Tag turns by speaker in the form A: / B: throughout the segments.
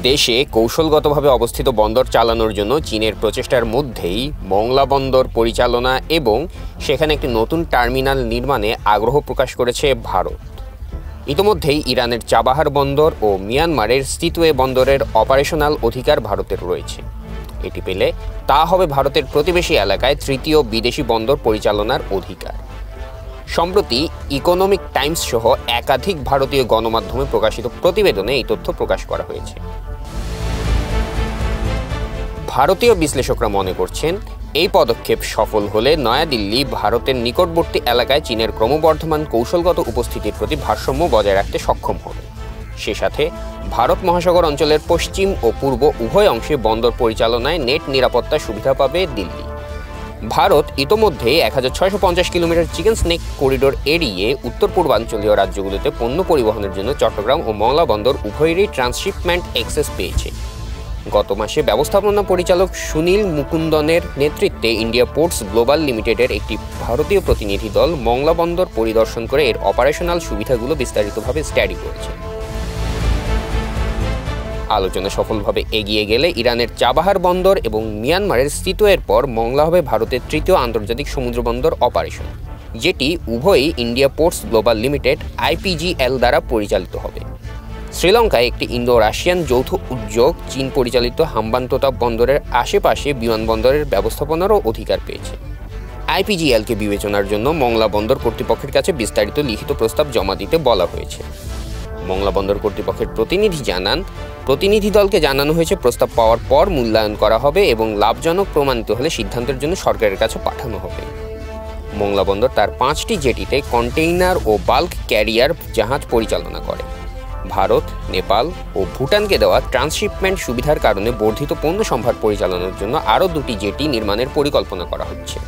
A: দেশে কৌশলগতভাবে অবস্থিত বন্দর চালানোর জন্য চীনের প্রচেষ্টার মধ্যেই মংলা বন্দর পরিচালনা এবং সেখানে একটি নতুন টার্মিনাল নির্মাণে আগ্রহ প্রকাশ করেছে ভারত। ইতোমধ্যেই ইরানের চাবাহার বন্দর ও মিয়ানমারের সিতুয়ে বন্দরের অপারেশনাল অধিকার ভারতের রয়েছে। এটি পেলে তা হবে ভারতের প্রতিবেশী এলাকায় তৃতীয় বিদেশি বন্দর পরিচালনার অধিকার। সম্প্রতি ইকোনমিক টাইমস সহ একাধিক ভারতীয় গণমাধ্যমে প্রকাশিত প্রতিবেদনে এই তথ্য প্রকাশ করা হয়েছে। ভারতীয় বিশ্লেষকরা মনে করছেন, এই পদক্ষেপ সফল হলে নয়াদিল্লি ভারতের নিকটবর্তী এলাকায় চীনের ক্রমবর্ধমান কৌশলগত উপস্থিতির প্রতি ভারসাম্য বজায় রাখতে সক্ষম হবে। সে সাথে ভারত মহাসাগর অঞ্চলের পশ্চিম ও পূর্ব উভয় অংশে বন্দর পরিচালনায় নেট নিরাপত্তা সুবিধা পাবে দিল্লি। ভারত ইতোমধ্যে 1650 কিলোমিটার চিকেন স্নেক করিডোর এড়িয়ে উত্তর পূর্বাঞ্চলীয় রাজ্যগুলোতে পণ্য পরিবহনের জন্য চট্টগ্রাম ও মংলা বন্দর উভয়েরই ট্রান্সশিপমেন্ট অ্যাক্সেস পেয়েছে। গত মাসে ব্যবস্থাপনা পরিচালক সুনীল মুকুন্দনের নেতৃত্বে ইন্ডিয়া পোর্টস গ্লোবাল লিমিটেডের একটি ভারতীয় প্রতিনিধি দল মংলা বন্দর পরিদর্শন করে এর অপারেশনাল সুবিধাগুলো বিস্তারিতভাবে স্টাডি করেছে। আলোচনা সফলভাবে এগিয়ে গেলে ইরানের চাবাহার বন্দর এবং মিয়ানমারের সিতুয়ের পর মংলা হবে ভারতের তৃতীয় আন্তর্জাতিক সমুদ্র বন্দর অপারেশন, যেটি উভয়ই India ports global limited IPGL দ্বারা পরিচালিত হবে। শ্রীলঙ্কায় একটি ইন্দো রাশিয়ান যৌথ উদ্যোগ চীন পরিচালিত হাম্বানটোটা বন্দরের আশেপাশে বিমানবন্দরের ব্যবস্থাপনারও অধিকার পেয়েছে। IPGLকে বিবেচনার জন্য মংলা বন্দর কর্তৃপক্ষের কাছে বিস্তারিত লিখিত প্রস্তাব জমা দিতে বলা হয়েছে। মংলা বন্দর কর্তৃপক্ষের প্রতিনিধি দলকে জানানো হয়েছে প্রস্তাব পাওয়ার পর মূল্যায়ন করা হবে এবং লাভজনক প্রমাণিত হলে সিদ্ধান্তের জন্য সরকারের কাছে পাঠানো হবে। মংলা বন্দর তার 5টি জেটিতে কন্টেইনার ও বাল্ক ক্যারিয়ার জাহাজ পরিচালনা করে। ভারত, নেপাল ও ভুটানকে দেওয়া ট্রান্সশিপমেন্ট সুবিধার কারণে বর্ধিত পণ্য সম্ভার পরিচালনার জন্য আরও 2টি জেটি নির্মাণের পরিকল্পনা করা হচ্ছে।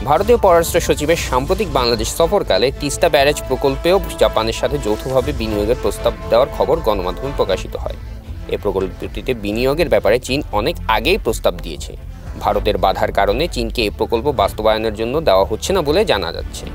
A: ভারতীয় পররাষ্ট্র সচিবের সাম্প্রতিক বাংলাদেশ সফরকালে তিস্তা ব্যারেজ প্রকল্পেও জাপানের সাথে যৌথভাবে বিনিয়োগের প্রস্তাব দেওয়ার খবর গণমাধ্যমে প্রকাশিত হয়। এই প্রকল্পটিতে বিনিয়োগের ব্যাপারে চীন অনেক আগেই প্রস্তাব দিয়েছে। ভারতের বাধার কারণে চীনকে এই প্রকল্প বাস্তবায়নের জন্য দেওয়া হচ্ছে না বলে জানা যাচ্ছে।